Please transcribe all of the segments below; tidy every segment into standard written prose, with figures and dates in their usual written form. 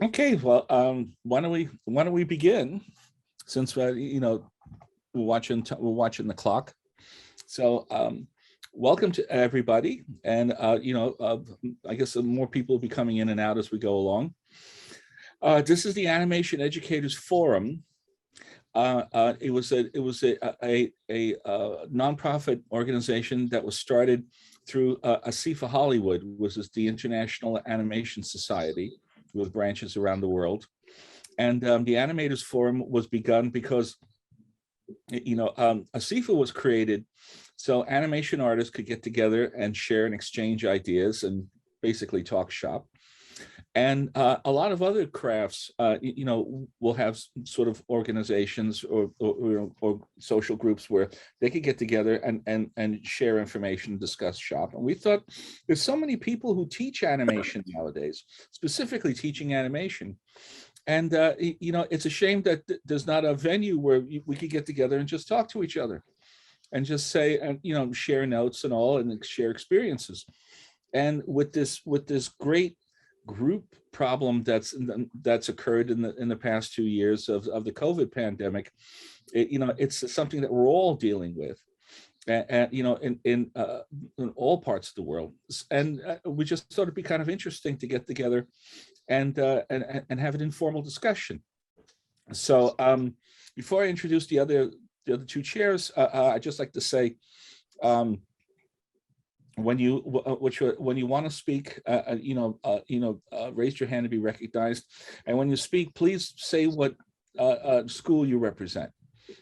Okay, well, why don't we begin, since we're watching the clock. So, welcome to everybody, and I guess more people will be coming in and out as we go along. This is the Animation Educators Forum. It was a nonprofit organization that was started through ASIFA-Hollywood, which is the International Animation Society, with branches around the world. And the Animators Forum was begun because, ASIFA was created so animation artists could get together and share and exchange ideas and basically talk shop. And a lot of other crafts, will have sort of organizations or social groups where they could get together and share information, discuss shop. And we thought there's so many people who teach animation nowadays, specifically teaching animation. And, it's a shame that there's not a venue where we could get together and just talk to each other and just say, and, share notes and all and share experiences. And with this great group problem that's occurred in the past 2 years of the COVID pandemic, it's something that we're all dealing with, and in all parts of the world. And we just thought it'd be kind of interesting to get together and have an informal discussion. So before I introduce the other two chairs, I'd just like to say, when you want to speak, raise your hand to be recognized. And when you speak, please say what school you represent,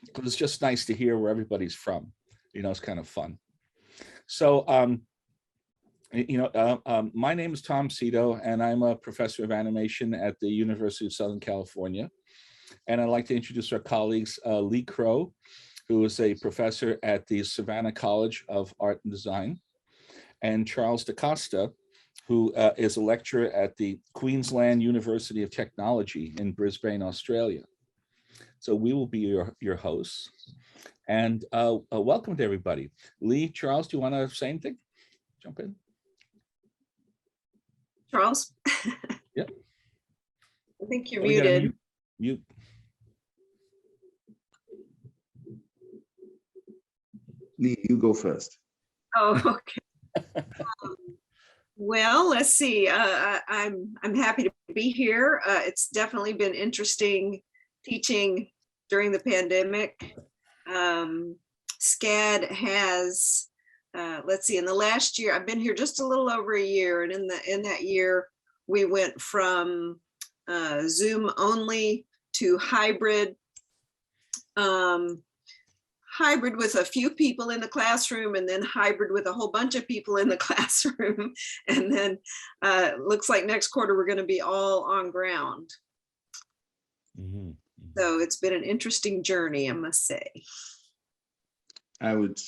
because it's just nice to hear where everybody's from. It's kind of fun. So, my name is Tom Sito, and I'm a professor of animation at the University of Southern California. And I'd like to introduce our colleagues, Lee Crowe, who is a professor at the Savannah College of Art and Design, and Charles daCosta, who is a lecturer at the Queensland University of Technology in Brisbane, Australia. So we will be your hosts. And welcome to everybody. Lee, Charles, do you want to say anything? Jump in. Charles? Yep. I think you're muted. Mute. Lee, you go first. Oh, okay. Well, let's see. I'm happy to be here. It's definitely been interesting teaching during the pandemic. SCAD has, let's see, in the last year, I've been here just a little over a year, and in that year, we went from Zoom only to hybrid. Hybrid with a few people in the classroom, and then hybrid with a whole bunch of people in the classroom. And then looks like next quarter we're going to be all on ground. Mm-hmm. So it's been an interesting journey, I must say. I would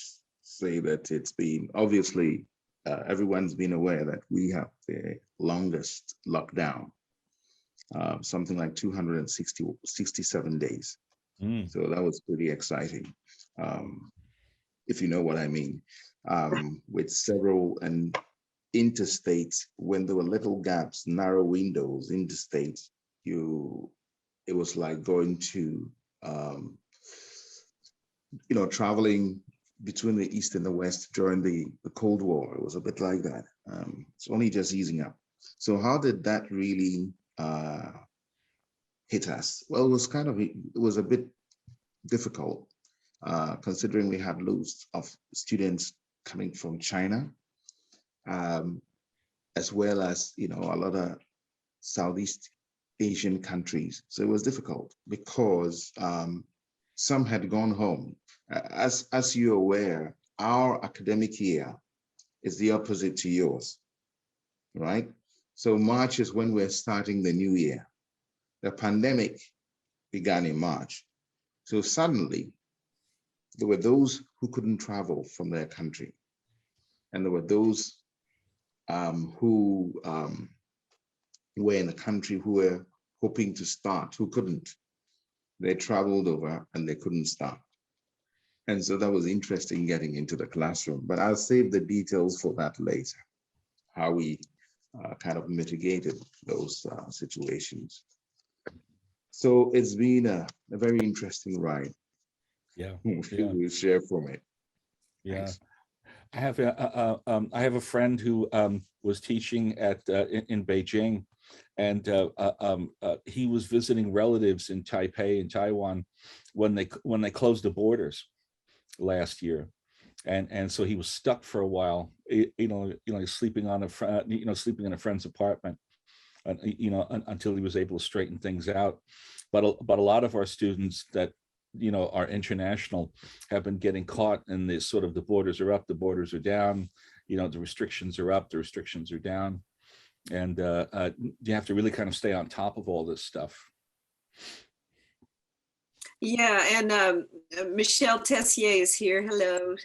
say that it's been, obviously, everyone's been aware that we have the longest lockdown, something like 267 days. So that was pretty exciting. If you know what I mean, with several and interstates, when there were little gaps, narrow windows, interstates, it was like going to, traveling between the East and the West during the Cold War. It was a bit like that. It's only just easing up. So how did that really hit us? Well, it was a bit difficult. Considering we had loads of students coming from China, as well as, a lot of Southeast Asian countries. So it was difficult because some had gone home. As you're aware, our academic year is the opposite to yours, right? So March is when we're starting the new year. The pandemic began in March. So suddenly, there were those who couldn't travel from their country. And there were those who were in the country who were hoping to start, who couldn't. They traveled over and they couldn't start. And so that was interesting getting into the classroom, but I'll save the details for that later, how we kind of mitigated those situations. So it's been a very interesting ride. Yeah. We'll share from it. Yeah. Thanks. I have a friend who was teaching at in Beijing, and he was visiting relatives in Taipei and Taiwan when they closed the borders last year, and so he was stuck for a while, sleeping on sleeping in a friend's apartment, until he was able to straighten things out. But a lot of our students that are international have been getting caught in this sort of, the borders are up, the borders are down, the restrictions are up, the restrictions are down, and you have to really kind of stay on top of all this stuff. Yeah, and Michelle Tessier is here. Hello.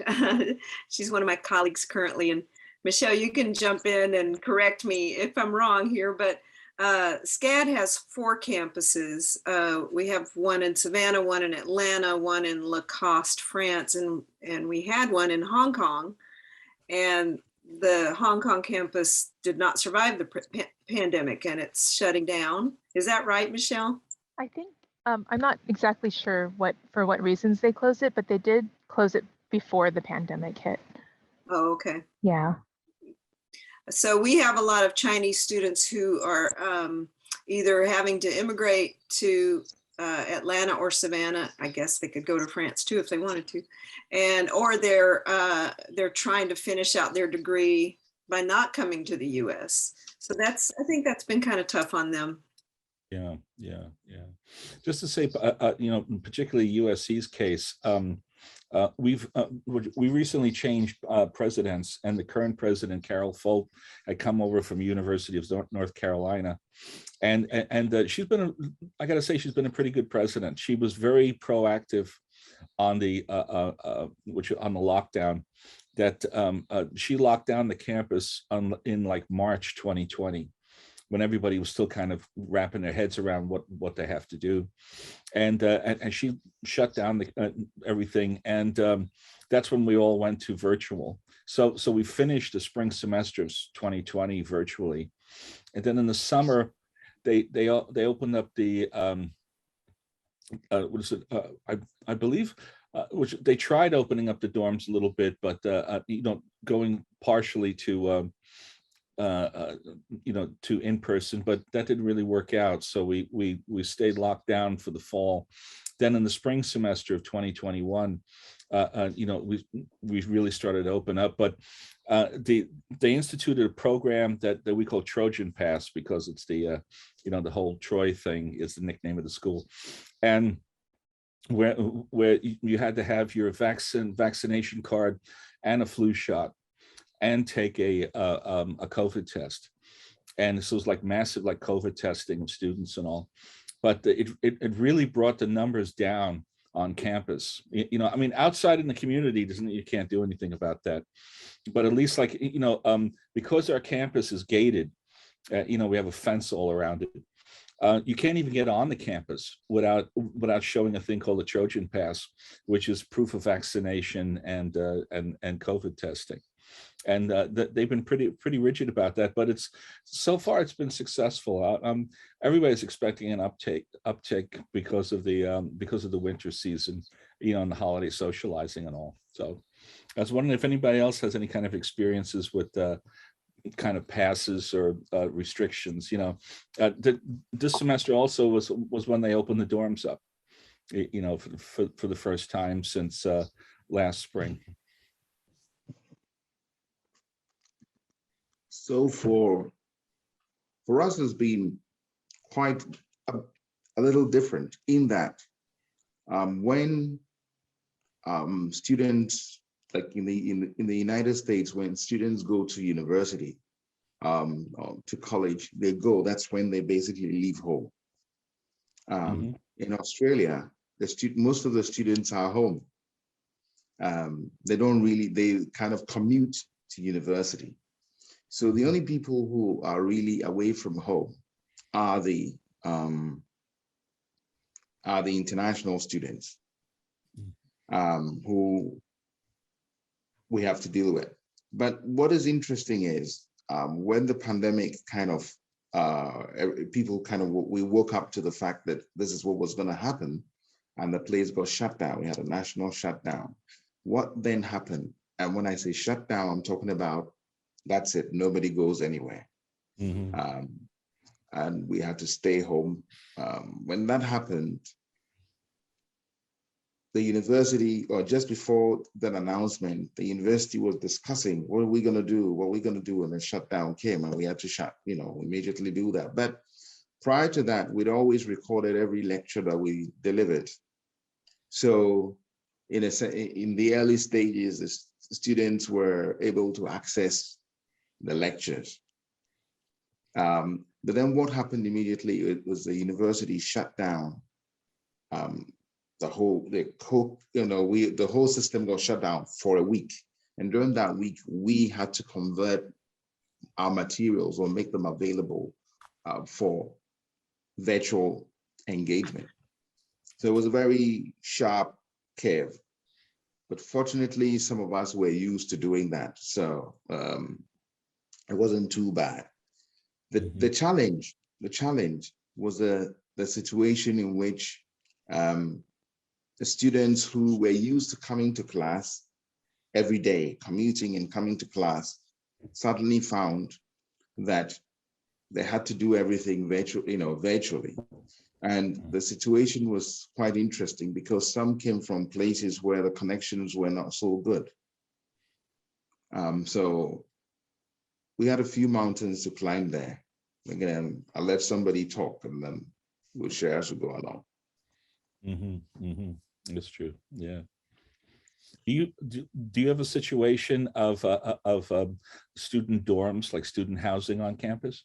She's one of my colleagues currently. And Michelle, you can jump in and correct me if I'm wrong here, but SCAD has 4 campuses. We have one in Savannah, one in Atlanta, one in Lacoste, France, and we had one in Hong Kong. And the Hong Kong campus did not survive the pandemic, and it's shutting down. Is that right, Michelle? I think, I'm not exactly sure for what reasons they closed it, but they did close it before the pandemic hit. Oh, okay. Yeah. So we have a lot of Chinese students who are either having to immigrate to Atlanta or Savannah. I guess they could go to France too if they wanted to, or they're trying to finish out their degree by not coming to the U.S. So I think that's been kind of tough on them. Yeah. Just to say, particularly USC's case, we recently changed presidents, and the current president, Carol Folt, had come over from University of North Carolina, and she's been, I got to say, she's been a pretty good president. She was very proactive on the lockdown. That she locked down the campus in like March 2020. When everybody was still kind of wrapping their heads around what they have to do, and she shut down everything, and that's when we all went to virtual. So we finished the spring semester of 2020 virtually, and then in the summer, they opened up the what is it? I believe. Which they tried opening up the dorms a little bit, but going partially to to in person, but that didn't really work out. So we stayed locked down for the fall. Then in the spring semester of 2021, we really started to open up. But they instituted a program that we call Trojan Pass, because it's the the whole Troy thing is the nickname of the school, and where you had to have your vaccination card and a flu shot, and take a COVID test. And so it was like massive, like COVID testing of students and all. But it really brought the numbers down on campus. I mean, outside in the community, you can't do anything about that. But at least, like, because our campus is gated, we have a fence all around it. You can't even get on the campus without showing a thing called a Trojan Pass, which is proof of vaccination and COVID testing. And they've been pretty rigid about that, but so far it's been successful. Everybody's expecting an uptick because of the winter season, and the holiday socializing and all. So I was wondering if anybody else has any kind of experiences with kind of passes or restrictions. This semester also was when they opened the dorms up, for the first time since last spring. So for us, it's been quite a little different in that when students, like in the United States, when students go to university, to college, that's when they basically leave home. In Australia, most of the students are home. They kind of commute to university. So the only people who are really away from home are the international students, who we have to deal with. But what is interesting is when the pandemic kind of, people kind of, we woke up to the fact that this is what was going to happen, and the place got shut down. We had a national shutdown. What then happened? And when I say shutdown, I'm talking about that's it. Nobody goes anywhere. And we had to stay home. When that happened, the university, or just before that announcement, the university was discussing, what are we going to do? What are we going to do? And the shutdown came, and we had to immediately do that. But prior to that, we'd always recorded every lecture that we delivered. So in the early stages, the students were able to access the lectures. But then what happened immediately, it was the university shut down. The whole system got shut down for a week. And during that week, we had to convert our materials or make them available for virtual engagement. So it was a very sharp curve. But fortunately, some of us were used to doing that. So it wasn't too bad. The challenge was the situation in which the students who were used to coming to class every day, commuting and coming to class, suddenly found that they had to do everything virtually. And the situation was quite interesting because some came from places where the connections were not so good. So we had a few mountains to climb there. Again, I'll let somebody talk and then we'll share as we go along. That's true. Yeah. Do you have a situation of student dorms, like student housing on campus?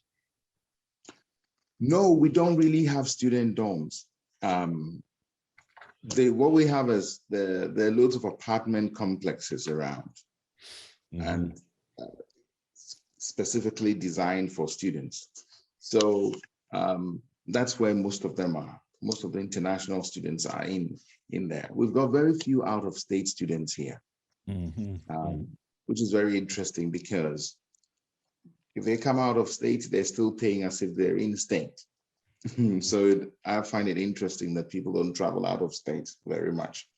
No, we don't really have student dorms. What we have is there are loads of apartment complexes around, and specifically designed for students. So that's where most of them are. Most of the international students are in there. We've got very few out-of-state students here, which is very interesting because if they come out of state, they're still paying as if they're in state. So I find it interesting that people don't travel out of state very much,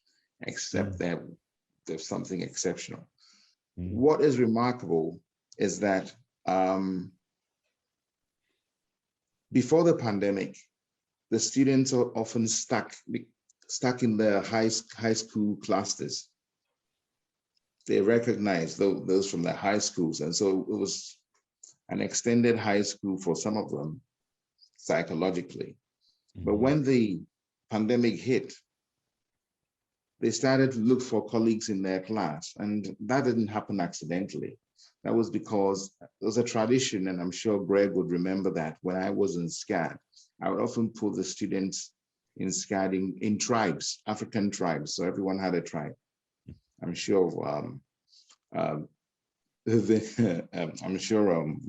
except there's something exceptional. What is remarkable is that before the pandemic, the students are often stuck in their high school clusters. They recognize those from their high schools. And so it was an extended high school for some of them psychologically. But when the pandemic hit, they started to look for colleagues in their class. And that didn't happen accidentally. That was because there was a tradition, and I'm sure Greg would remember that when I was in SCAD, I would often put the students in SCAD in tribes, African tribes. So everyone had a tribe. I'm sure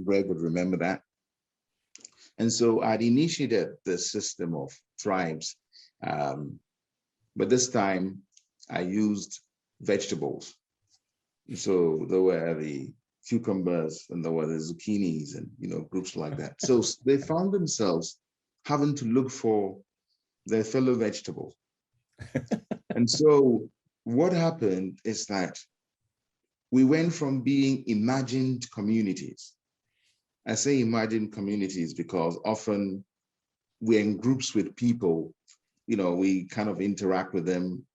Greg would remember that. And so I'd initiated the system of tribes. But this time I used vegetables. So there were the cucumbers and there were the zucchinis and groups like that. So they found themselves having to look for their fellow vegetables. And so what happened is that we went from being imagined communities. I say imagined communities because often we're in groups with people, we kind of interact with them,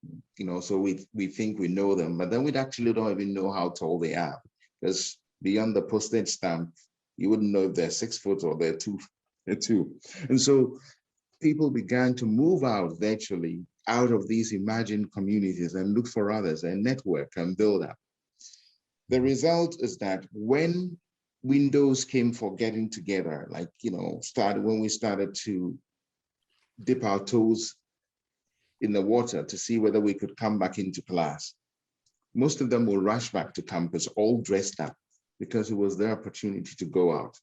so we think we know them, but then we actually don't even know how tall they are. Because beyond the postage stamp, you wouldn't know if they're 6 foot or they're two. And so people began to move out virtually out of these imagined communities and look for others and network and build up. The result is that when windows came for getting together, like, when we started to dip our toes in the water to see whether we could come back into class, most of them will rush back to campus all dressed up because it was their opportunity to go out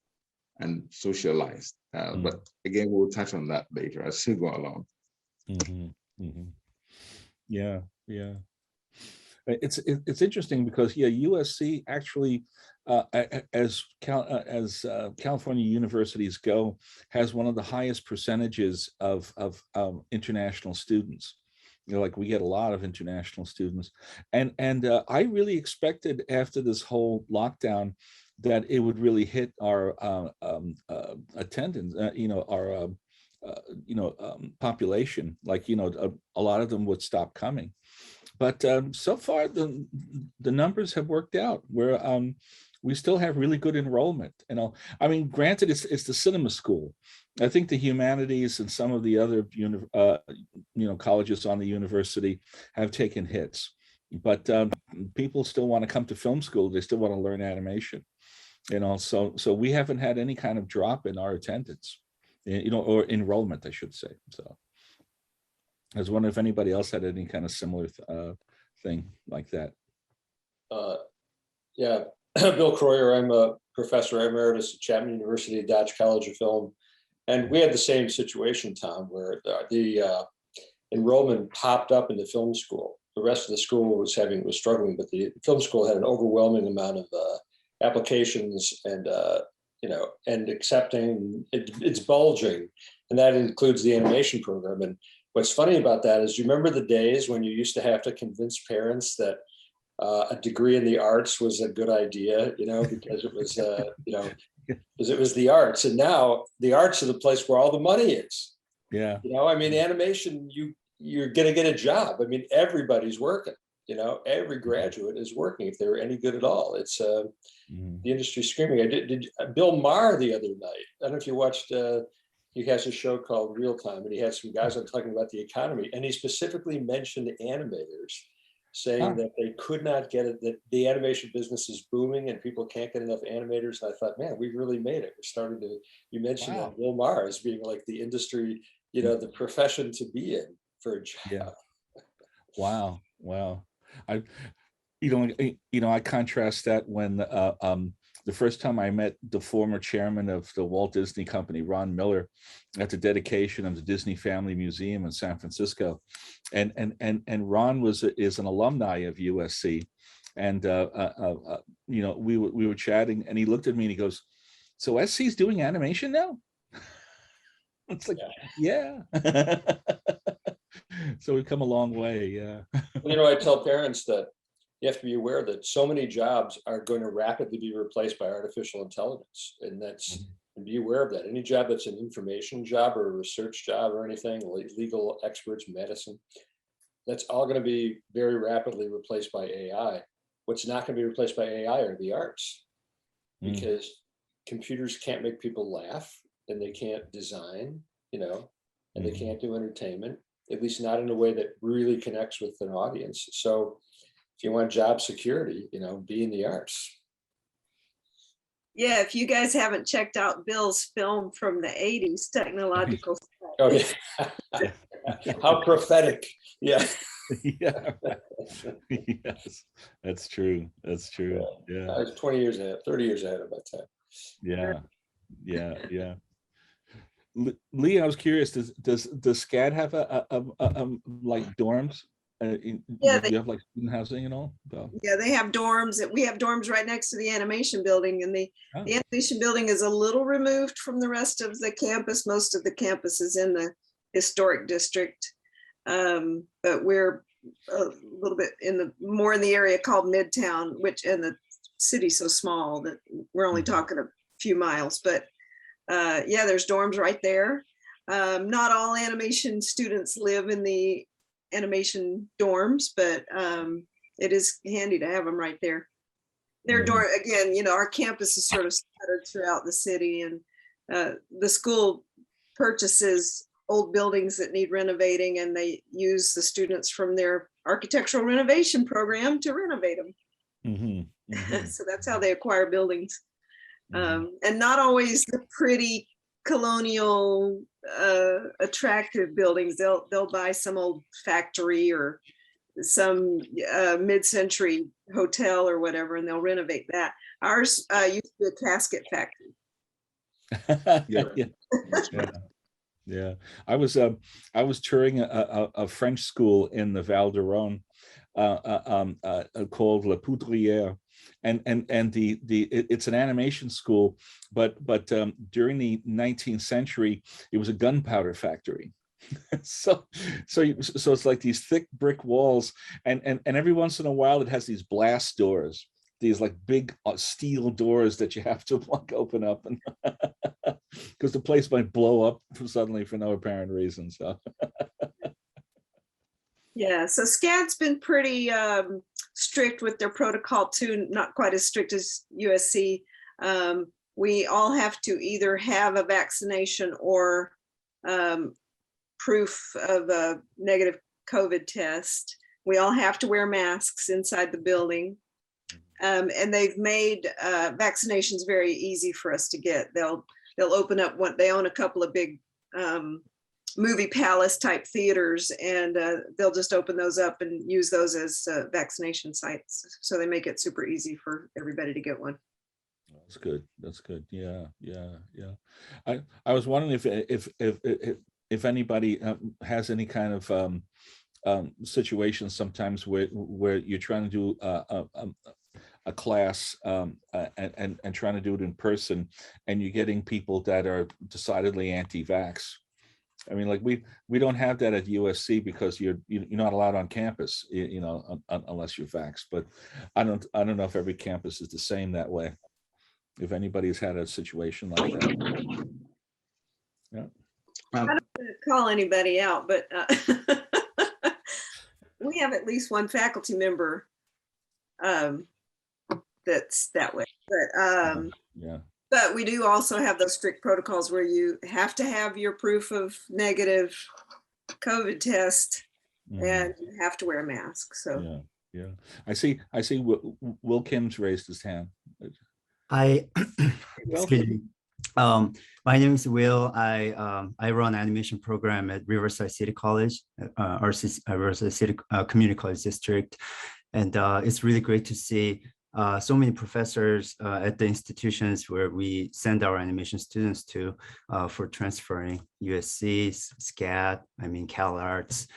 and socialize. But again, we'll touch on that later as we go along. Yeah. It's interesting because USC actually, as California universities go, has one of the highest percentages of international students. Like we get a lot of international students, and I really expected after this whole lockdown that it would really hit our attendance, our population. Like a lot of them would stop coming. But so far, the numbers have worked out where we still have really good enrollment. I mean, granted, it's the cinema school. I think the humanities and some of the other colleges on the university have taken hits. But people still want to come to film school. They still want to learn animation. So we haven't had any kind of drop in our attendance, or enrollment, I should say. So. I was wondering if anybody else had any kind of similar thing like that. Yeah, Bill Croyer, I'm a professor emeritus at Chapman University Dodge College of Film. And we had the same situation, Tom, where the enrollment popped up in the film school. The rest of the school was struggling, but the film school had an overwhelming amount of applications and accepting. It's bulging, and that includes the animation program. And what's funny about that is, you remember the days when you used to have to convince parents that a degree in the arts was a good idea, because it was, because it was the arts. And now the arts are the place where all the money is. Yeah. I mean, animation, you're going to get a job. I mean, everybody's working. Every graduate is working if they're any good at all. It's the industry screaming. I did Bill Maher the other night. I don't know if you watched. He has a show called Real Time, and he had some guys on talking about the economy, and he specifically mentioned animators, saying that they could not get it, that the animation business is booming and people can't get enough animators. And I thought, man, we really made it. We're starting to, you mentioned Bill Maher as being like the industry, the profession to be in for a job. Yeah. Wow. I contrast that when the first time I met the former chairman of the Walt Disney Company, Ron Miller, at the dedication of the Disney Family Museum in San Francisco, and Ron is an alumni of USC, and we were chatting, and he looked at me and he goes, "So SC's doing animation now?" It's like, yeah. So we've come a long way. Yeah. I tell parents that you have to be aware that so many jobs are going to rapidly be replaced by artificial intelligence. And and be aware of that. Any job that's an information job or a research job or anything, like legal experts, medicine, that's all going to be very rapidly replaced by AI. What's not going to be replaced by AI are the arts, because computers can't make people laugh, and they can't design, and they can't do entertainment, at least not in a way that really connects with an audience. So if you want job security, be in the arts. Yeah, if you guys haven't checked out Bill's film from the 80s, Technological. Oh, yeah. How prophetic. Yeah. Yeah. Yes, that's true. Yeah. I was 20 years ahead, 30 years ahead of my time. Yeah. Lee, I was curious, does SCAD have a like dorms? Do you have like student housing and all? Yeah, they have dorms. We have dorms right next to the animation building, and the animation building is a little removed from the rest of the campus. Most of the campus is in the historic district, but we're a little bit more in the area called Midtown, and the city's so small that we're only talking a few miles. But there's dorms right there. Not all animation students live in the animation dorms, but it is handy to have them right there. Their dorm, again, our campus is sort of scattered throughout the city, and the school purchases old buildings that need renovating, and they use the students from their architectural renovation program to renovate them. So that's how they acquire buildings. And not always the pretty colonial attractive buildings. They'll buy some old factory or some mid-century hotel or whatever, and they'll renovate that. Ours used to be a casket factory. Yeah. I was touring a French school in the Val d'Aron called La Poudrière, and it's an animation school, but during the 19th century, it was a gunpowder factory. So it's like these thick brick walls, and every once in a while it has these blast doors, these like big steel doors that you have to like open up, and because the place might blow up suddenly for no apparent reason. So yeah, so SCAD's been pretty strict with their protocol too, not quite as strict as USC. We all have to either have a vaccination or proof of a negative COVID test. We all have to wear masks inside the building. And they've made vaccinations very easy for us to get. They'll open up one, they own a couple of big movie palace type theaters, and they'll just open those up and use those as vaccination sites. So they make it super easy for everybody to get one. that's good. That's good. Yeah. I was wondering if anybody has any kind of situation sometimes where you're trying to do a class and trying to do it in person, and you're getting people that are decidedly anti-vax. I mean, like we don't have that at USC because you're not allowed on campus, unless you're vaxxed. But I don't know if every campus is the same that way. If anybody's had a situation like that. Yeah. I don't want to call anybody out, but we have at least one faculty member that's that way. But yeah. But we do also have those strict protocols where you have to have your proof of negative COVID test, and you have to wear a mask. So yeah. I see. Will Kim's raised his hand. Hi, excuse me. My name is Will. I run animation program at Riverside City College, Riverside City Community College District, and it's really great to see so many professors at the institutions where we send our animation students to for transferring USC, SCAD, CalArts,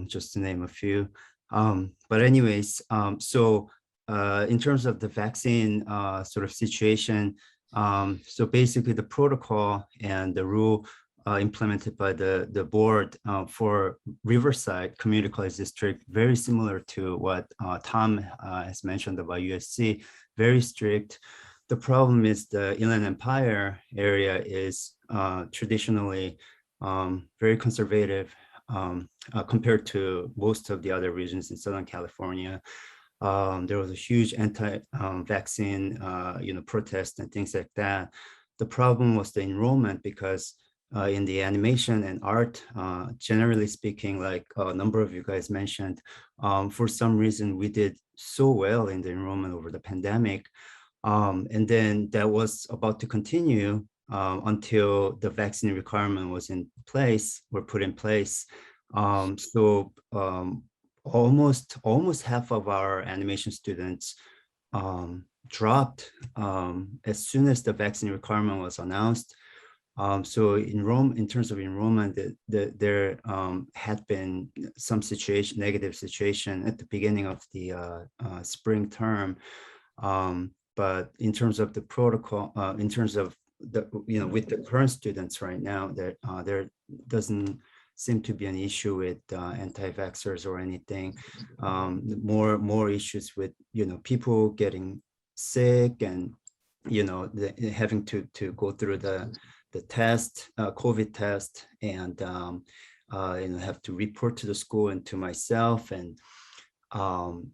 just to name a few. But anyways, so in terms of the vaccine sort of situation, so basically the protocol and the rule implemented by the board for Riverside Community College District, very similar to what Tom has mentioned about USC, very strict. The problem is the Inland Empire area is traditionally very conservative compared to most of the other regions in Southern California. There was a huge anti-vaccine, protest and things like that. The problem was the enrollment, because in the animation and art, generally speaking, like a number of you guys mentioned, for some reason we did so well in the enrollment over the pandemic. And then that was about to continue until the vaccine requirement was put in place. So almost half of our animation students dropped as soon as the vaccine requirement was announced. So in terms of enrollment, there had been some negative situation at the beginning of the spring term. But in terms of the protocol, in terms of with the current students right now, there doesn't seem to be an issue with anti-vaxxers or anything. More issues with people getting sick and having to go through the test, COVID test, and have to report to the school and to myself, and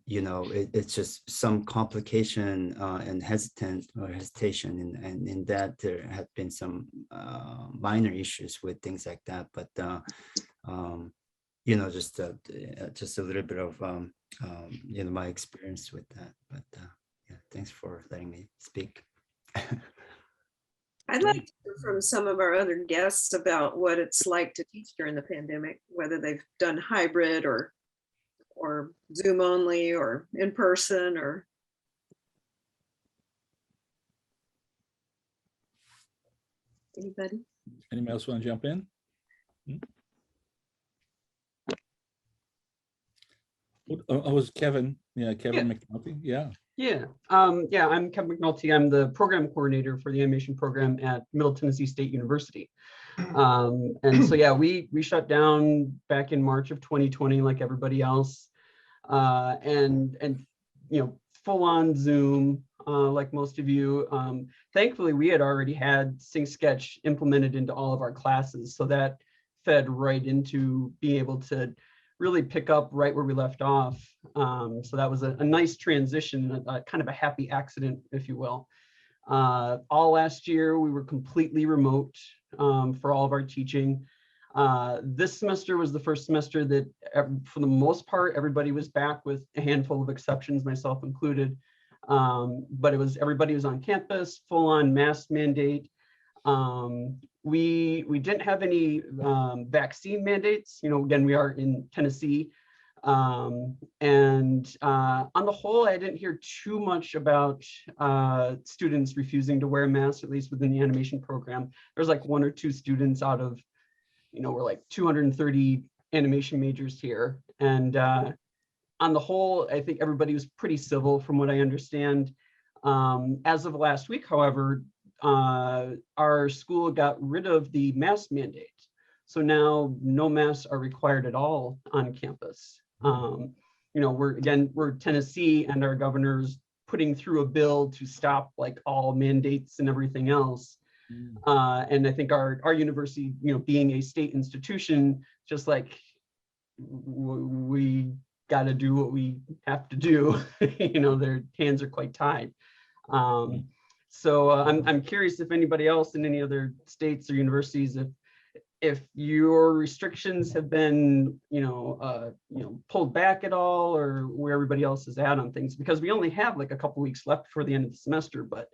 it's just some complication and hesitation, and in that there have been some minor issues with things like that, but just a little bit of my experience with that. But yeah, thanks for letting me speak. I'd like to hear from some of our other guests about what it's like to teach during the pandemic, whether they've done hybrid or Zoom only or in person, or anybody. Anybody else want to jump in? Oh, was Kevin? Yeah, Kevin McNulty. Yeah. Yeah, I'm Kevin McNulty. I'm the program coordinator for the animation program at Middle Tennessee State University. And so, yeah, we shut down back in March of 2020, like everybody else, and full on Zoom, like most of you. Thankfully, we had already had Sing Sketch implemented into all of our classes, so that fed right into being able to really pick up right where we left off. So that was a nice transition, kind of a happy accident, if you will. All last year, we were completely remote for all of our teaching. This semester was the first semester that, for the most part, everybody was back, with a handful of exceptions, myself included. But everybody was on campus, full on mask mandate. We didn't have any vaccine mandates. Again, we are in Tennessee. And on the whole, I didn't hear too much about students refusing to wear masks, at least within the animation program. There's like 1 or 2 students out of, we're like 230 animation majors here. And on the whole, I think everybody was pretty civil from what I understand. As of last week, however, our school got rid of the mask mandate. So now no masks are required at all on campus. We're Tennessee, and our governor's putting through a bill to stop like all mandates and everything else. And I think our university, being a state institution, just like we got to do what we have to do. Their hands are quite tied. So I'm curious if anybody else in any other states or universities, if your restrictions have been, pulled back at all, or where everybody else is at on things, because we only have like a couple weeks left before the end of the semester, but,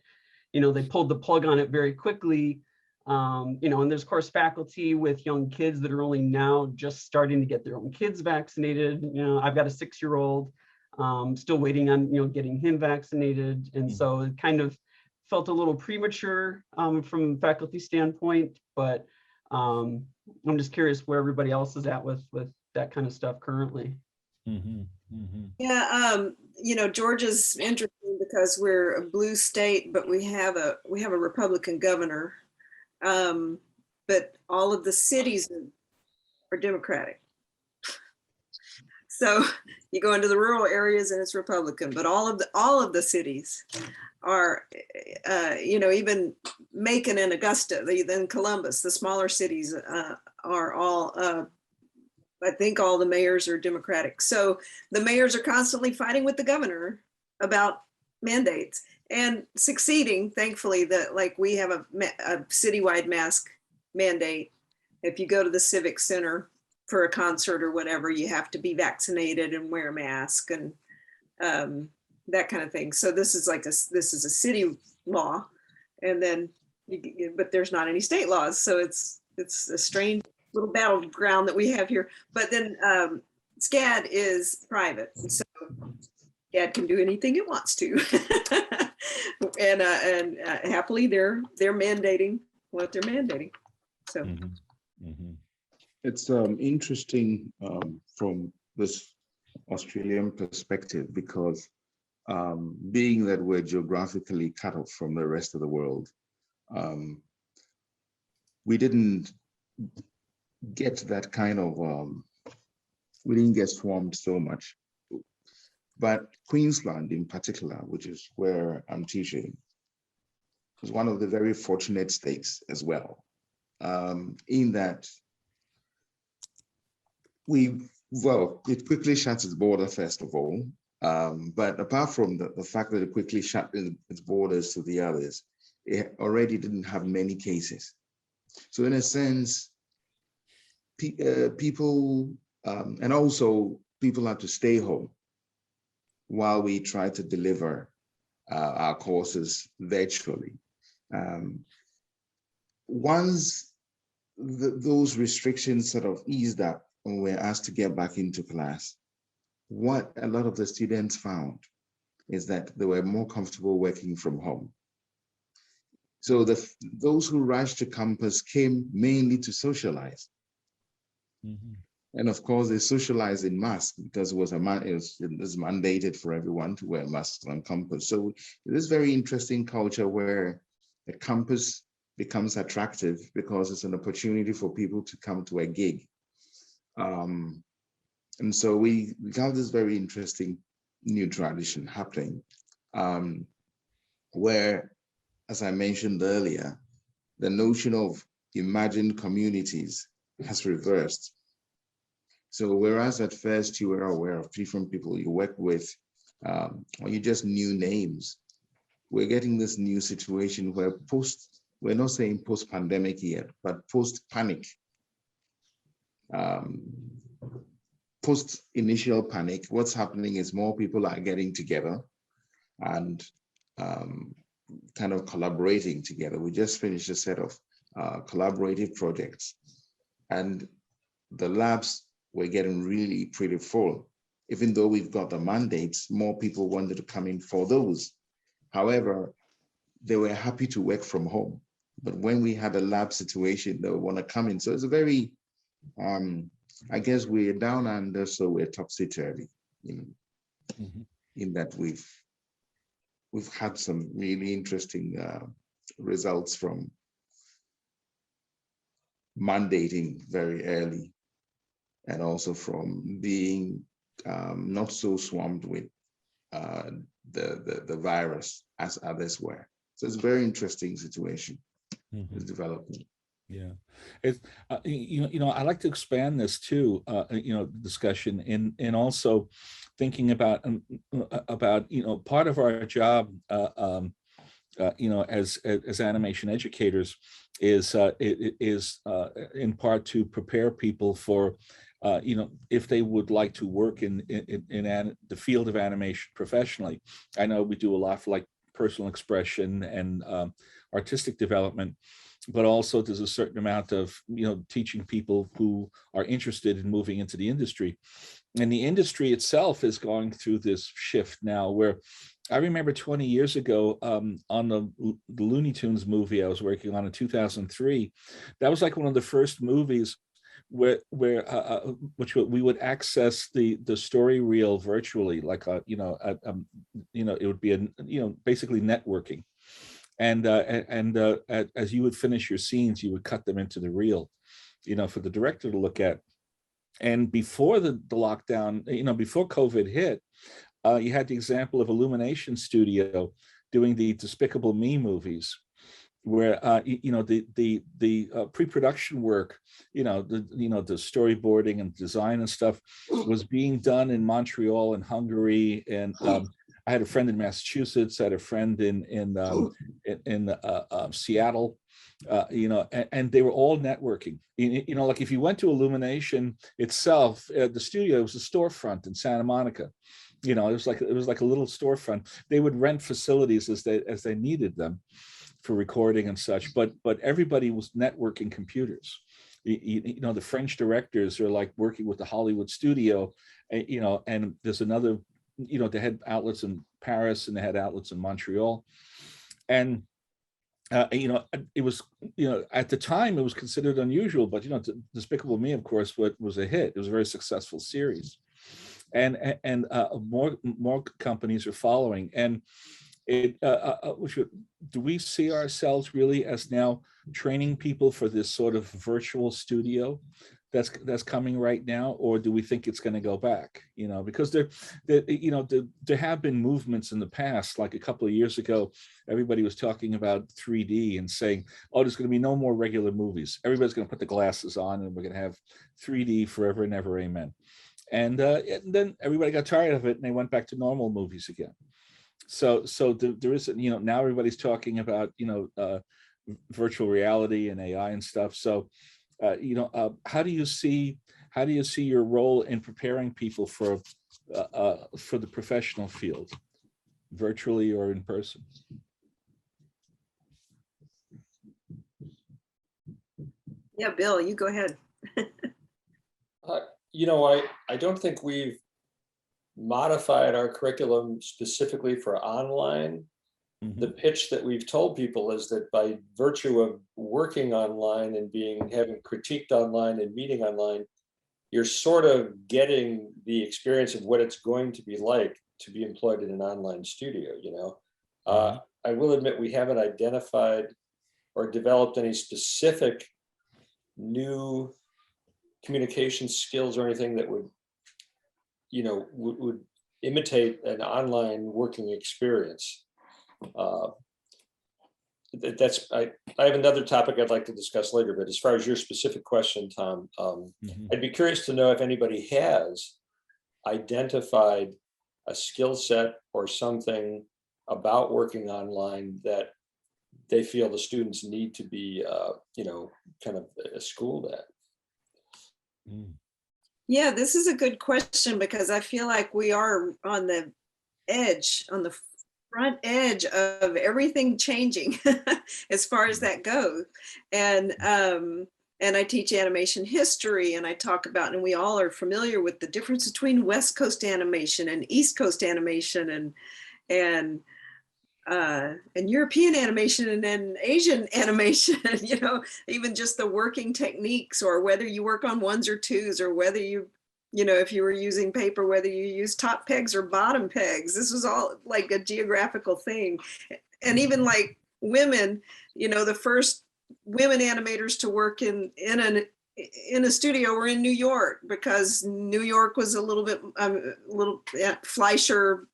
they pulled the plug on it very quickly. And there's of course faculty with young kids that are only now just starting to get their own kids vaccinated. I've got a 6-year-old, still waiting on, getting him vaccinated. And so it kind of felt a little premature from a faculty standpoint, but I'm just curious where everybody else is at with that kind of stuff currently. Yeah, Georgia's interesting because we're a blue state, but we have a Republican governor. But all of the cities are Democratic. So you go into the rural areas and it's Republican, but all of the cities are, even Macon and Augusta, then Columbus, the smaller cities are all, I think all the mayors are Democratic. So the mayors are constantly fighting with the governor about mandates and succeeding, thankfully, that like we have a citywide mask mandate. If you go to the Civic Center for a concert or whatever, you have to be vaccinated and wear a mask and that kind of thing. So this is a city law, and then but there's not any state laws, so it's a strange little battleground that we have here. But then SCAD is private, so SCAD can do anything it wants to, and happily they're mandating what they're mandating. So it's interesting from this Australian perspective, because being that we're geographically cut off from the rest of the world, we didn't get that kind of, we didn't get swarmed so much. But Queensland in particular, which is where I'm teaching, was one of the very fortunate states as well, in that it quickly shuts its border, first of all. But apart from the fact that it quickly shut its borders to the others, it already didn't have many cases. So in a sense, people, and also people had to stay home while we try to deliver our courses virtually. Once those restrictions sort of eased up and we're asked to get back into class, what a lot of the students found is that they were more comfortable working from home. So those who rushed to campus came mainly to socialize. And of course, they socialize in masks because it was mandated for everyone to wear masks on campus. So it is very interesting culture where the campus becomes attractive because it's an opportunity for people to come to a gig. And so we have this very interesting new tradition happening where, as I mentioned earlier, the notion of imagined communities has reversed. So whereas at first you were aware of different people you work with, or you just knew names, we're getting this new situation where we're not saying post-pandemic yet, but post-panic, post-initial panic, what's happening is more people are getting together and kind of collaborating together. We just finished a set of collaborative projects, and the labs were getting really pretty full. Even though we've got the mandates, more people wanted to come in for those. However, they were happy to work from home. But when we had a lab situation, they would want to come in. So it's a very, I guess we're down under, so we're topsy-turvy in that we've had some really interesting results from mandating very early, and also from being not so swamped with the virus as others were. So it's a very interesting situation. It's developing. Yeah, it's I like to expand this too, discussion in also thinking about part of our job, as animation educators is in part to prepare people for if they would like to work in the field of animation professionally. I know we do a lot for like personal expression and artistic development, but also there's a certain amount of teaching people who are interested in moving into the industry. And the industry itself is going through this shift now, where I remember 20 years ago on the Looney Tunes movie I was working on in 2003, that was like one of the first movies where which we would access the story reel virtually, like it would be basically networking, and as you would finish your scenes, you would cut them into the reel, for the director to look at. And before the lockdown, before COVID hit, you had the example of Illumination Studio doing the Despicable Me movies, where the pre-production work, the storyboarding and design and stuff was being done in Montreal and Hungary, and I had a friend in Massachusetts, I had a friend in Seattle, and they were all networking. Like if you went to Illumination itself, the studio was a storefront in Santa Monica. It was like a little storefront. They would rent facilities as they needed them for recording and such, but everybody was networking computers. The French directors are like working with the Hollywood studio, and there's another, they had outlets in Paris and they had outlets in Montreal, and it was, at the time it was considered unusual, but Despicable Me, of course, was a hit. It was a very successful series, and more companies are following. And do we see ourselves really as now training people for this sort of virtual studio that's coming right now, or do we think it's going to go back? Because there have been movements in the past. Like a couple of years ago, everybody was talking about 3D and saying, oh, there's going to be no more regular movies. Everybody's going to put the glasses on and we're going to have 3D forever and ever, amen. And then everybody got tired of it and they went back to normal movies again. So there is, now everybody's talking about, virtual reality and AI and stuff. So, how do you see your role in preparing people for the professional field, virtually or in person? Yeah, Bill, you go ahead. I don't think we've modified our curriculum specifically for online. The pitch that we've told people is that by virtue of working online and having critiqued online and meeting online, you're sort of getting the experience of what it's going to be like to be employed in an online studio, you know. I will admit we haven't identified or developed any specific new communication skills or anything that would, you know, would imitate an online working experience. I have another topic I'd like to discuss later, but as far as your specific question, Tom, I'd be curious to know if anybody has identified a skill set or something about working online that they feel the students need to be, you know, kind of schooled at. Yeah, this is a good question because I feel like we are on the edge, on the front edge of everything changing as far as that goes. And I teach animation history, and I talk about, and we all are familiar with the difference between West Coast animation and East Coast animation and European animation and then Asian animation, you know, even just the working techniques, or whether you work on ones or twos, or whether you know, if you were using paper, whether you use top pegs or bottom pegs. This was all like a geographical thing. And even like women, you know, the first women animators to work in a studio were in New York, because New York was a little bit, Fleischer,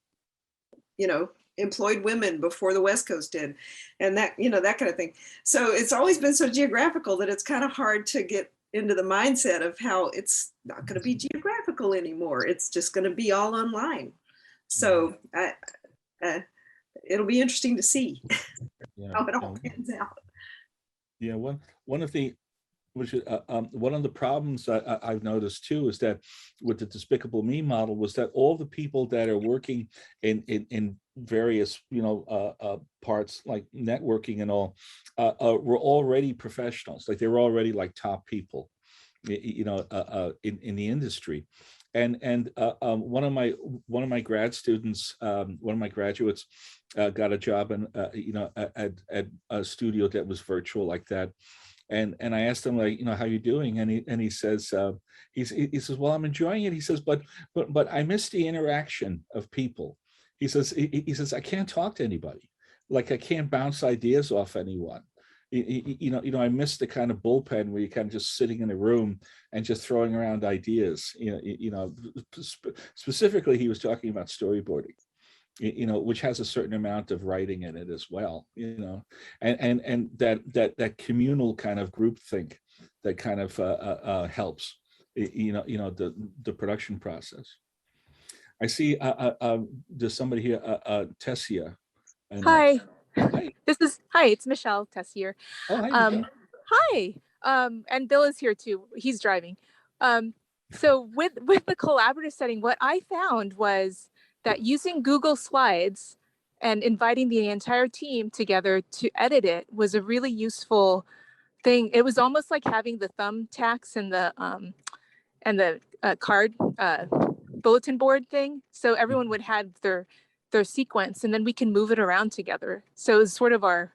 you know, employed women before the West Coast did, and that, you know, that kind of thing. So it's always been so geographical that it's kind of hard to get into the mindset of how it's not going to be geographical anymore. It's just going to be all online. So it'll be interesting to see how it all pans out. Yeah, one of the problems I've noticed too is that with the Despicable Me model was that all the people that are working in various, you know, parts like networking and all were already professionals. Like they were already like top people, you know, in the industry. And one of my grad students, one of my graduates, got a job in you know, at a studio that was virtual like that. And I asked him, like, you know, how you doing? And he says, he says, well, I'm enjoying it. He says, but I miss the interaction of people. He says, I can't talk to anybody. Like I can't bounce ideas off anyone. You know, I miss the kind of bullpen where you're kind of just sitting in a room and just throwing around ideas. You know, specifically, he was talking about storyboarding, you know, which has a certain amount of writing in it as well, you know, and that communal kind of group think that kind of helps, you know, the production process. I see there's somebody here, Tessia. Hi. Hi. Hi, it's Michelle Tessier. Oh, hi, Michelle. Hi. And Bill is here too. He's driving. So with the collaborative setting, what I found was that using Google Slides and inviting the entire team together to edit it was a really useful thing. It was almost like having the thumbtacks and the card bulletin board thing. So everyone would have their sequence, and then we can move it around together. So it's sort of our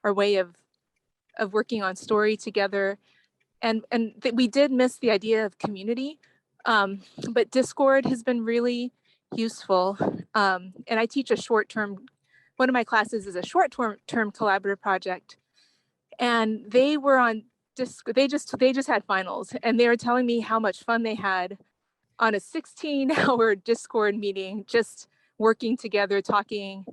way of working on story together. And we did miss the idea of community, but Discord has been really useful. And I teach one of my classes is a short-term collaborative project. And they were on they just had finals, and they were telling me how much fun they had on a 16-hour Discord meeting, just working together, talking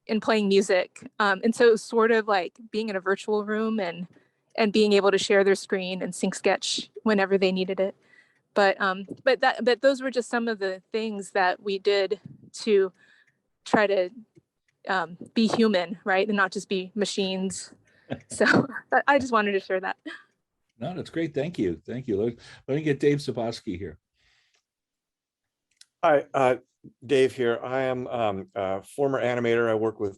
and playing music. And so it was sort of like being in a virtual room and being able to share their screen and sync sketch whenever they needed it. But those were just some of the things that we did to try to be human, right? And not just be machines. So I just wanted to share that. No, that's great. Thank you. Thank you. Let me get Dave Zabosky here. Hi, Dave here. I am a former animator. I work with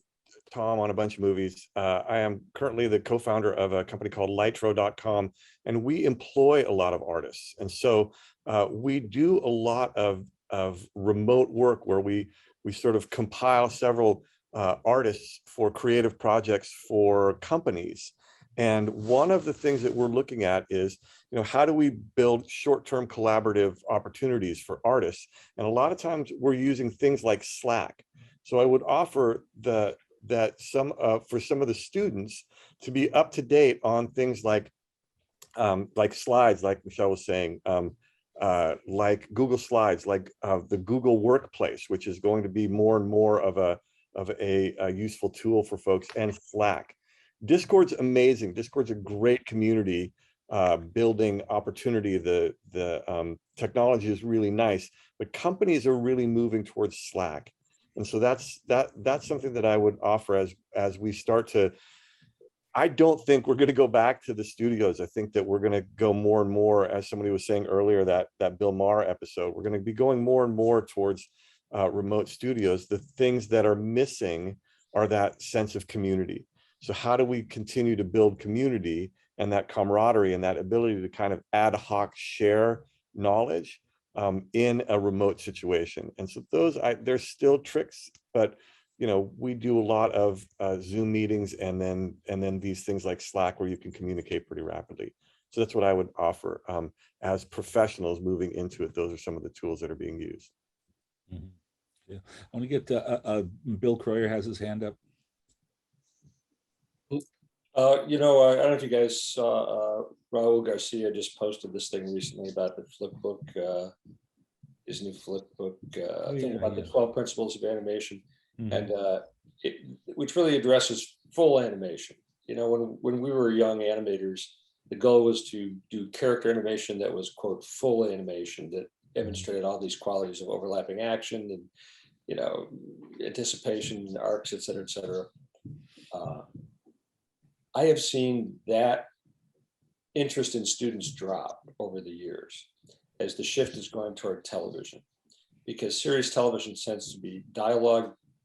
Tom on a bunch of movies. I am currently the co-founder of a company called Lytro.com, and we employ a lot of artists. And so we do a lot of remote work where we sort of compile several artists for creative projects for companies. And one of the things that we're looking at is, how do we build short-term collaborative opportunities for artists? And a lot of times we're using things like Slack. So I would offer for some of the students to be up to date on things like slides, like Michelle was saying, like Google Slides, like the Google Workplace, which is going to be more and more of a useful tool for folks, and Slack. Discord's amazing. Discord's a great community building opportunity. The technology is really nice, but companies are really moving towards Slack. And so that's something that I would offer as we start to. I don't think we're going to go back to the studios. I think that we're going to go more and more, as somebody was saying earlier, that Bill Maher episode, we're going to be going more and more towards remote studios. The things that are missing are that sense of community. So how do we continue to build community and that camaraderie and that ability to kind of ad hoc share knowledge in a remote situation? And so there's still tricks, but we do a lot of Zoom meetings and then these things like Slack where you can communicate pretty rapidly. So that's what I would offer as professionals moving into it. Those are some of the tools that are being used. Mm-hmm. Yeah, I want to get Bill Croyer has his hand up. I don't know if you guys saw Raul Garcia just posted this thing recently about the flipbook, his new flipbook thing about the 12 principles of animation. Mm-hmm. And which really addresses full animation. When we were young animators, the goal was to do character animation that was, quote, full animation, that demonstrated all these qualities of overlapping action and anticipation, arcs, et cetera, et cetera. I have seen that interest in students drop over the years as the shift is going toward television, because series television tends to be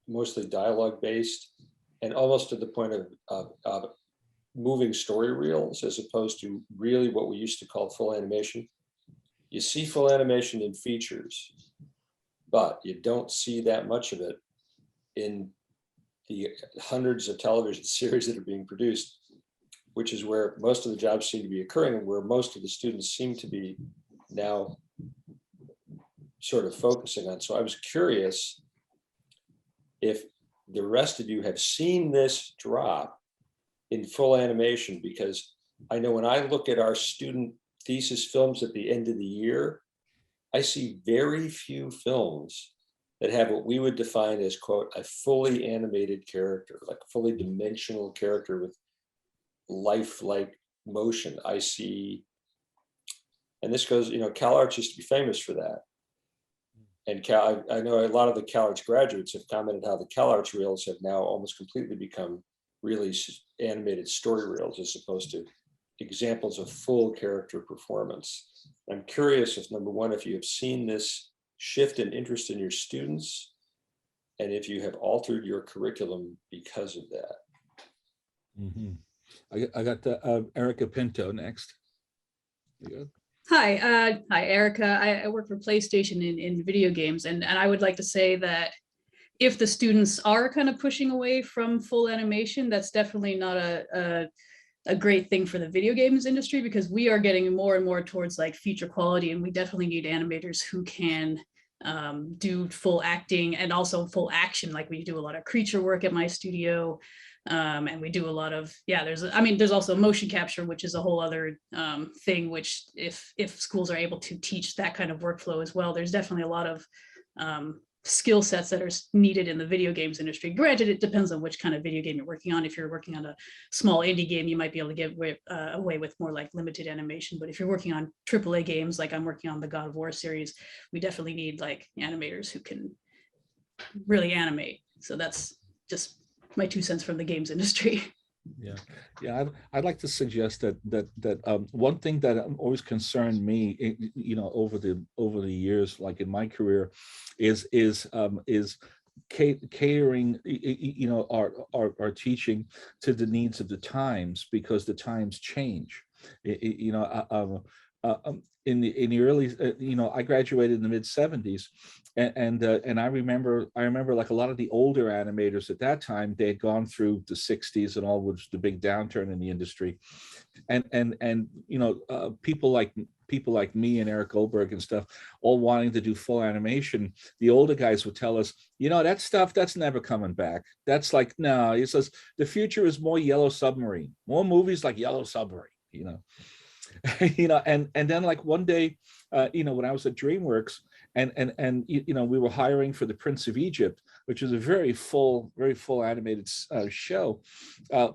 mostly dialogue based, and almost to the point of moving story reels, as opposed to really what we used to call full animation. You see full animation in features, but you don't see that much of it in the hundreds of television series that are being produced, which is where most of the jobs seem to be occurring and where most of the students seem to be now sort of focusing on. So I was curious if the rest of you have seen this drop in full animation, because I know when I look at our student thesis films at the end of the year, I see very few films that have what we would define as, quote, a fully animated character, like a fully dimensional character with lifelike motion. I see, and this goes, CalArts used to be famous for that. And I know a lot of the CalArts graduates have commented how the CalArts reels have now almost completely become really animated story reels, as opposed to examples of full character performance. I'm curious if, number one, if you have seen this shift in interest in your students, and if you have altered your curriculum because of that. Mm-hmm. I got Erica Pinto next. Hi, Erica. I work for PlayStation in video games, and I would like to say that if the students are kind of pushing away from full animation, that's definitely not a great thing for the video games industry, because we are getting more and more towards like feature quality, and we definitely need animators who can do full acting and also full action. Like we do a lot of creature work at my studio. And we do a lot of, there's also motion capture, which is a whole other thing, which if schools are able to teach that kind of workflow as well, there's definitely a lot of skill sets that are needed in the video games industry. Granted, it depends on which kind of video game you're working on. If you're working on a small indie game, you might be able to get away with more like limited animation. But if you're working on AAA games, like I'm working on the God of War series, we definitely need like animators who can really animate. So that's just my 2 cents from the games industry. Yeah. I'd like to suggest that one thing that always concerned me, over the years, like in my career, is catering, our teaching to the needs of the times, because the times change. in the early, I graduated in the mid 70s, and I remember like a lot of the older animators at that time, they had gone through the 60s and all, was the big downturn in the industry, and people like me and Eric Goldberg and stuff, all wanting to do full animation. The older guys would tell us, that stuff, that's never coming back. That's like, no, he says the future is more Yellow Submarine, more movies like Yellow Submarine, and then like one day, when I was at DreamWorks, and we were hiring for the Prince of Egypt, which is a very full animated show.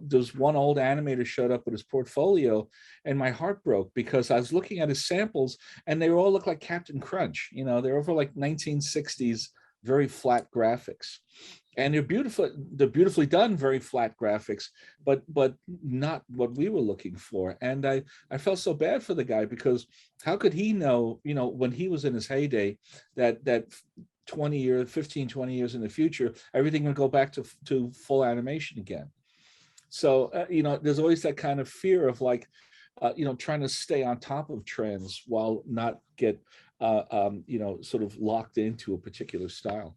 There's one old animator showed up with his portfolio, and my heart broke because I was looking at his samples, and they all look like Captain Crunch. They're over like 1960s, very flat graphics. And they're beautifully done, very flat graphics, but not what we were looking for. And I felt so bad for the guy, because how could he know, when he was in his heyday, that 20 years in the future, everything will go back to full animation again. So, there's always that kind of fear of like, trying to stay on top of trends while not get, sort of locked into a particular style.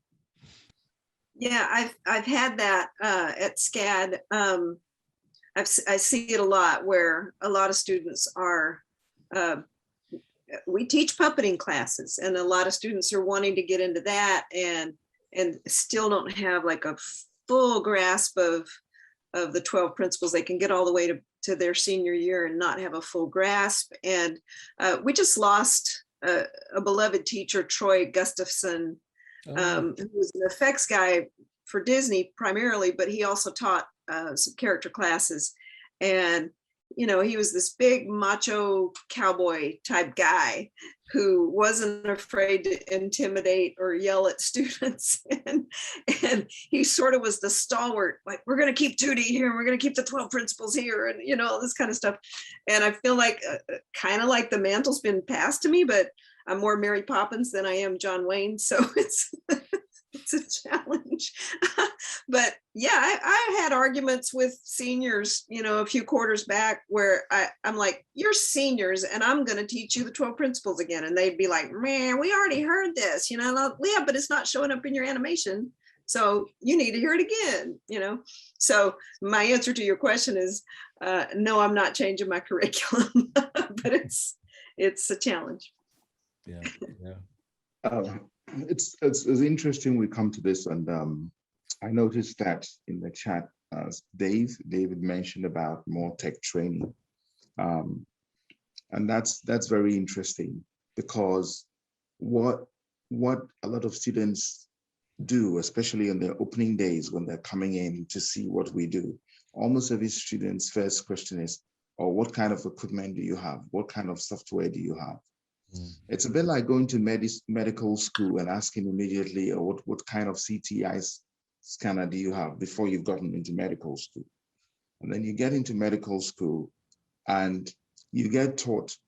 Yeah, I've had that at SCAD. I see it a lot, where a lot of students are, we teach puppeting classes, and a lot of students are wanting to get into that and still don't have like a full grasp of the 12 principles. They can get all the way to their senior year and not have a full grasp. And we just lost a beloved teacher, Troy Gustafson, who was an effects guy for Disney primarily, but he also taught some character classes. And, he was this big macho cowboy type guy who wasn't afraid to intimidate or yell at students. And he sort of was the stalwart, like, we're going to keep 2D here, and we're going to keep the 12 principles here, and, all this kind of stuff. And I feel like kind of like the mantle's been passed to me, but I'm more Mary Poppins than I am John Wayne. So it's a challenge. But yeah, I had arguments with seniors, a few quarters back, where I'm like, you're seniors and I'm going to teach you the 12 principles again. And they'd be like, man, we already heard this, yeah, but it's not showing up in your animation. So you need to hear it again, So my answer to your question is, no, I'm not changing my curriculum, but it's a challenge. Yeah. It's interesting we come to this, and I noticed that in the chat, David mentioned about more tech training, and that's very interesting, because what a lot of students do, especially on their opening days when they're coming in to see what we do, almost every student's first question is, what kind of equipment do you have? What kind of software do you have? It's a bit like going to medical school and asking immediately, what kind of CTI scanner do you have, before you've gotten into medical school. And then you get into medical school and you get taught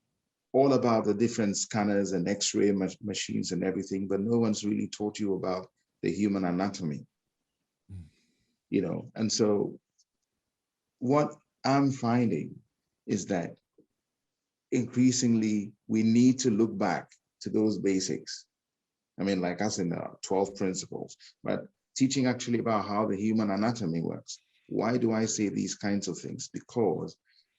all about the different scanners and X-ray machines and everything, but no one's really taught you about the human anatomy. And so what I'm finding is that increasingly, we need to look back to those basics. I mean, like us in the 12 principles, but teaching actually about how the human anatomy works. Why do I say these kinds of things? Because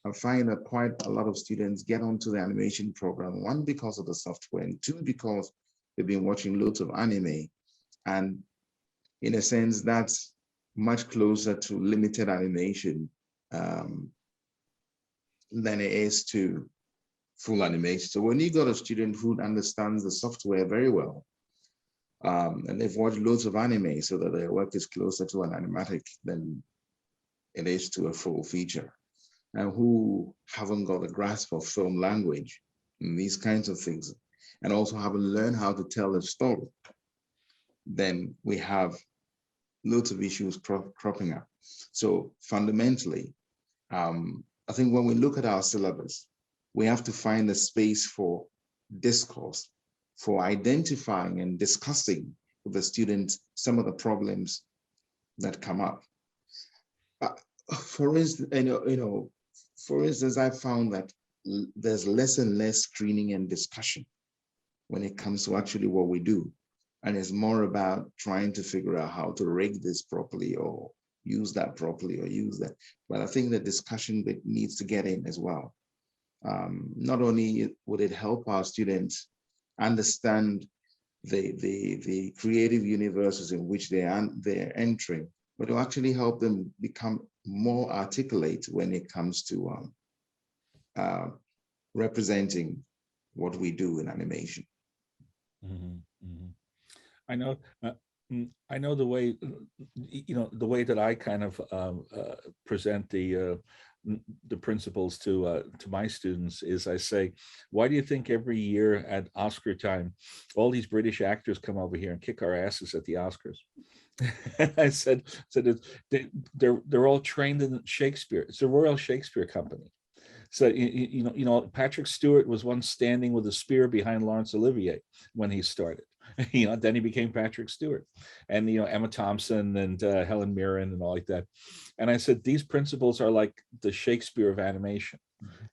I find that quite a lot of students get onto the animation program, one, because of the software, and two, because they've been watching loads of anime. And in a sense, that's much closer to limited animation than it is to full animation. So when you got a student who understands the software very well, and they've watched loads of anime, so that their work is closer to an animatic than it is to a full feature, and who haven't got a grasp of film language and these kinds of things, and also haven't learned how to tell a story, then we have loads of issues cropping up. So fundamentally, I think when we look at our syllabus, we have to find a space for discourse, for identifying and discussing with the students some of the problems that come up. For instance, I found that there's less and less screening and discussion when it comes to actually what we do. And it's more about trying to figure out how to rig this properly or use that properly or use that. But I think the discussion that needs to get in as well. Not only would it help our students understand the creative universes in which they're entering, but to actually help them become more articulate when it comes to representing what we do in animation. Mm-hmm, mm-hmm. I know the way, the way that I kind of present the principles to my students is I say, why do you think every year at Oscar time, all these British actors come over here and kick our asses at the Oscars? I said they're all trained in Shakespeare. It's the Royal Shakespeare Company. So Patrick Stewart was once standing with a spear behind Laurence Olivier when he started. Then he became Patrick Stewart, and Emma Thompson and Helen Mirren and all like that. And I said these principles are like the Shakespeare of animation.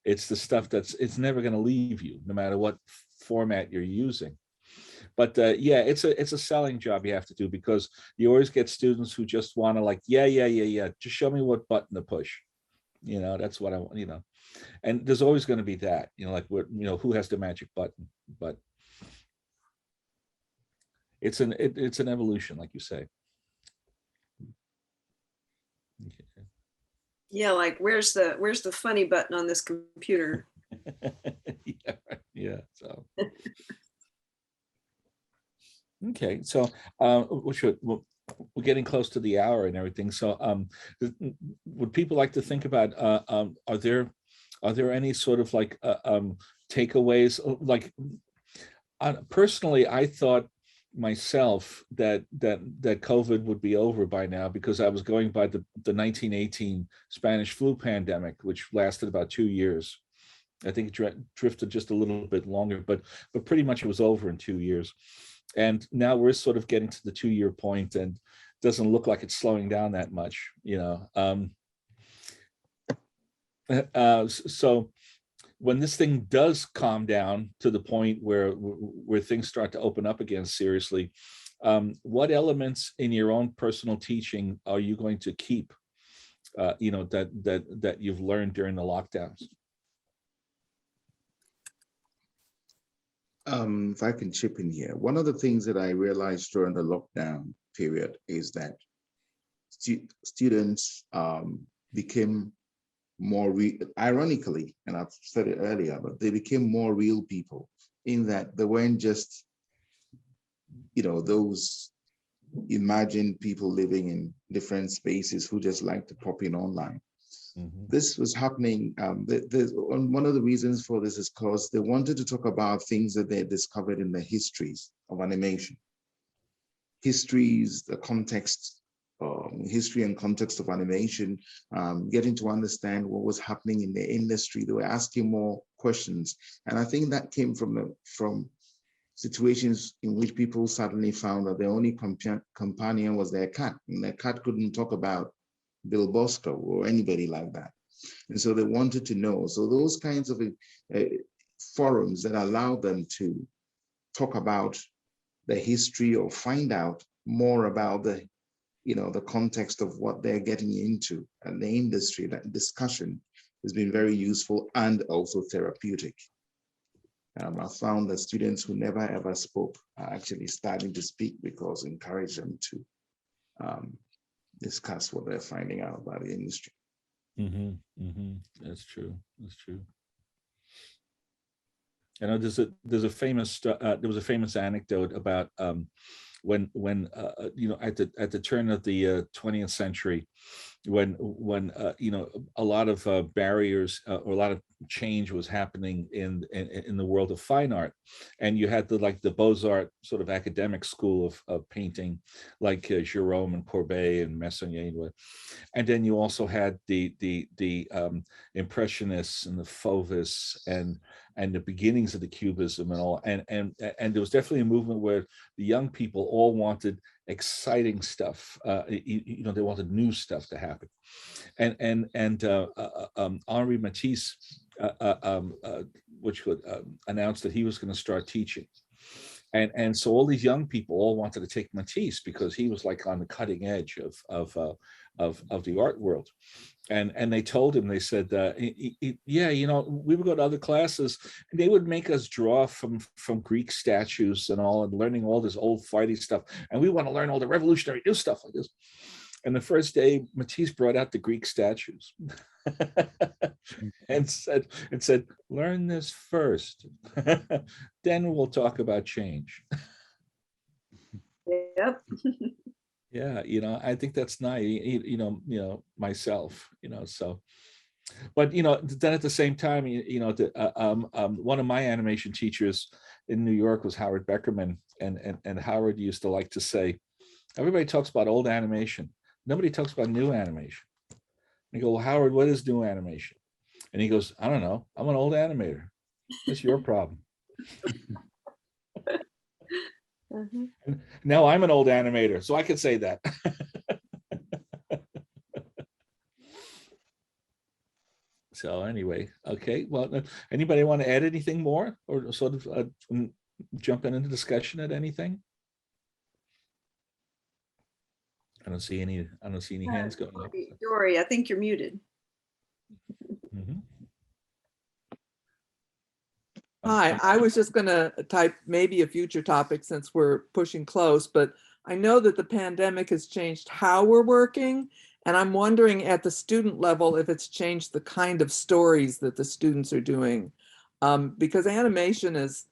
It's the stuff it's never going to leave you, no matter what format you're using. But yeah, it's a selling job you have to do, because you always get students who just want to yeah, just show me what button to push. That's what I want. And there's always going to be that, who has the magic button, but it's an evolution, like you say. Okay. Yeah, like where's the funny button on this computer? yeah. So okay, so we're getting close to the hour and everything. So would people like to think about are there any sort of takeaways? Personally, I thought myself that COVID would be over by now, because I was going by the 1918 Spanish flu pandemic, which lasted about 2 years. I think it drifted just a little bit longer, but pretty much it was over in 2 years. And now we're sort of getting to the 2-year point, and doesn't look like it's slowing down that much, so when this thing does calm down to the point where things start to open up again seriously, what elements in your own personal teaching are you going to keep, that you've learned during the lockdowns? If I can chip in here, one of the things that I realized during the lockdown period is that students became more ironically, and I've said it earlier, but they became more real people, in that they weren't just, those imagined people living in different spaces who just like to pop in online. Mm-hmm. This was happening. One of the reasons for this is because they wanted to talk about things that they discovered in the histories of animation. Histories, the context, history and context of animation, getting to understand what was happening in the industry. They were asking more questions. And I think that came from situations in which people suddenly found that their only companion was their cat, and their cat couldn't talk about Bill Bosco or anybody like that. And so they wanted to know. So those kinds of forums that allow them to talk about the history or find out more about the context of what they're getting into and the industry, that discussion has been very useful and also therapeutic. I found that students who never ever spoke are actually starting to speak, because it encouraged them to discuss what they're finding out about the industry. Mm-hmm, mm-hmm. That's true. That's true. I know there was a famous anecdote about when at the turn of the 20th century, when a lot of barriers or a lot of change was happening in the world of fine art, and you had the Beaux-Arts sort of academic school of painting, like Gérôme and Courbet and Meissonier, and then you also had the Impressionists and the Fauvists and the beginnings of the Cubism and all, and there was definitely a movement where the young people all wanted exciting stuff. They wanted new stuff to happen, and Henri Matisse which would announce that he was going to start teaching. And so all these young people all wanted to take Matisse because he was like on the cutting edge of the art world. And they told him, they said, yeah, you know, we would go to other classes and they would make us draw from Greek statues and all, and learning all this old fighting stuff. And we want to learn all the revolutionary new stuff like this. And the first day, Matisse brought out the Greek statues and said, learn this first, then we'll talk about change. Yep. Yeah, you know, I think that's nice, you know, myself, you know, so, but, you know, then at the same time, you know, one of my animation teachers in New York was Howard Beckerman, and Howard used to like to say, everybody talks about old animation. Nobody talks about new animation. And you go, well, Howard, what is new animation? And he goes, I don't know. I'm an old animator. That's your problem. And now I'm an old animator, so I can say that. So anyway, okay. Well, anybody want to add anything more, or sort of jump into discussion at anything? I don't see any hands going up. Dory, I think you're muted. Hi, I was just going to type maybe a future topic since we're pushing close, but I know that the pandemic has changed how we're working, and I'm wondering at the student level if it's changed the kind of stories that the students are doing, because animation has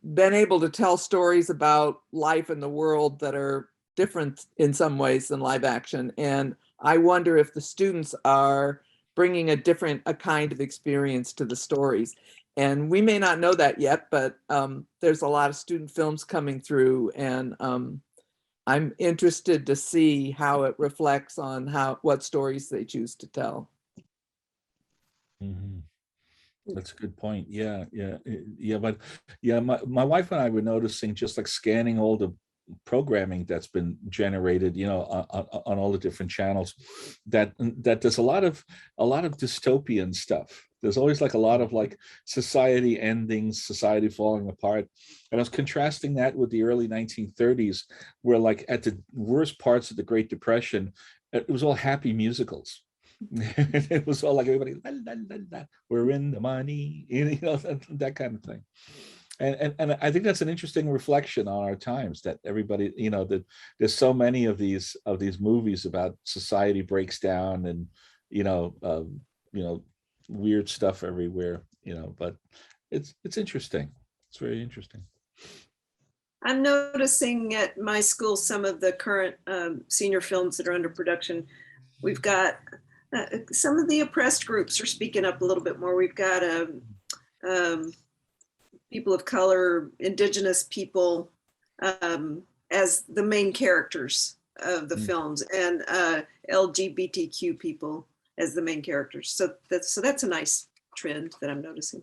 been able to tell stories about life in the world that are different in some ways than live action. And I wonder if the students are bringing a kind of experience to the stories. And we may not know that yet, but there's a lot of student films coming through, and I'm interested to see how it reflects on what stories they choose to tell. That's a good point. Yeah. But yeah, my wife and I were noticing, just like scanning all the programming that's been generated, you know, on all the different channels, that there's a lot of dystopian stuff. There's always like a lot of like society ending, society falling apart. And I was contrasting that with the early 1930s, where like at the worst parts of the Great Depression, it was all happy musicals. It was all like everybody, la, la, la, la, we're in the money, you know, that kind of thing. And I think that's an interesting reflection on our times, that everybody, you know, that there's so many of these movies about society breaks down, and you know, weird stuff everywhere, you know. But it's interesting. It's very interesting. I'm noticing at my school some of the current senior films that are under production. We've got some of the oppressed groups are speaking up a little bit more. We've got people of color, indigenous people as the main characters of the films, and LGBTQ people as the main characters. So that's a nice trend that I'm noticing.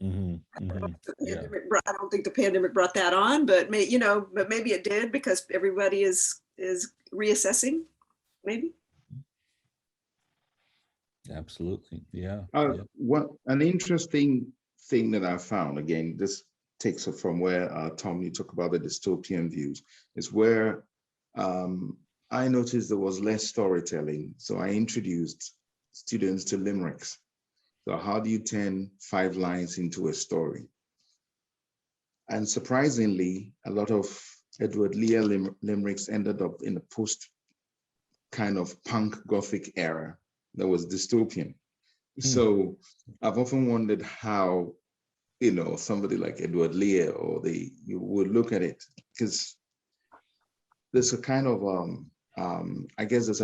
Yeah. I don't think the pandemic brought that on, but but maybe it did, because everybody is reassessing, maybe. Absolutely. Yeah. What an interesting thing that I found, again, this takes it from where Tom, you talk about the dystopian views, is where I noticed there was less storytelling. So I introduced students to limericks. So how do you turn 5 lines into a story? And surprisingly, a lot of Edward Lear limericks ended up in the post kind of punk Gothic era that was dystopian. So I've often wondered how, you know, somebody like Edward Lear you would look at it, because there's a kind of I guess there's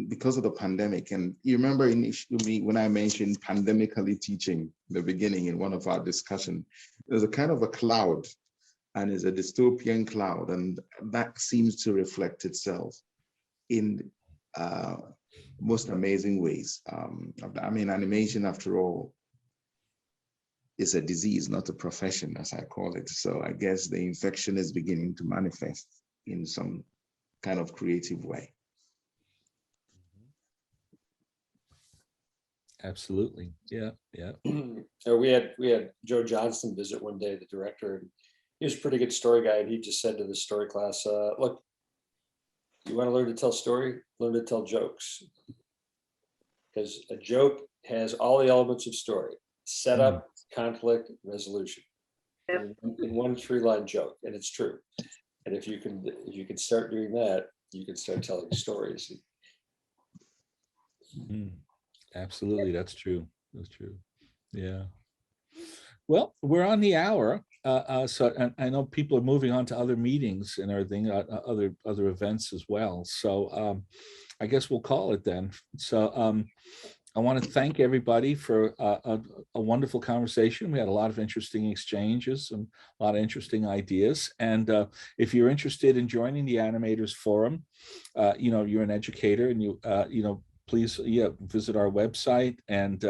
because of the pandemic. And you remember initially when I mentioned pandemically teaching in the beginning in one of our discussion, there's a kind of a cloud, and it's a dystopian cloud, and that seems to reflect itself in most amazing ways. I mean, animation, after all, is a disease, not a profession, as I call it. So I guess the infection is beginning to manifest in some kind of creative way. Absolutely. Yeah. Yeah. We had Joe Johnston visit one day, the director, and he was a pretty good story guy. And he just said to the story class, look, you want to learn to tell story, learn to tell jokes. Because a joke has all the elements of story: setup, conflict, resolution. Yep. In one 3-line joke, and it's true. And if you can start doing that, you can start telling stories. Absolutely, that's true. That's true. Yeah. Well, we're on the hour, so and I know people are moving on to other meetings and everything, other events as well. So I guess we'll call it then. So I want to thank everybody for a wonderful conversation. We had a lot of interesting exchanges and a lot of interesting ideas. And if you're interested in joining the Animators Forum, you're an educator and you please visit our website. And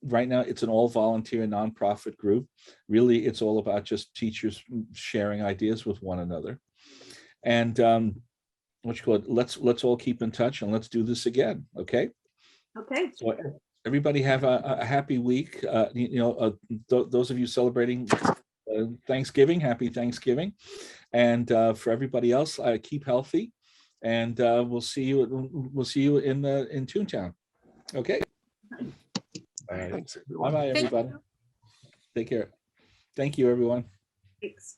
right now it's an all volunteer nonprofit group. Really, it's all about just teachers sharing ideas with one another. And let's all keep in touch and let's do this again. Okay. Okay. So everybody have a happy week. Those of you celebrating Thanksgiving, happy Thanksgiving. And for everybody else, keep healthy. And we'll see you in Toontown. Okay. All right. Thanks, everyone. Bye-bye, everybody. Take care. Thank you, everyone. Thanks.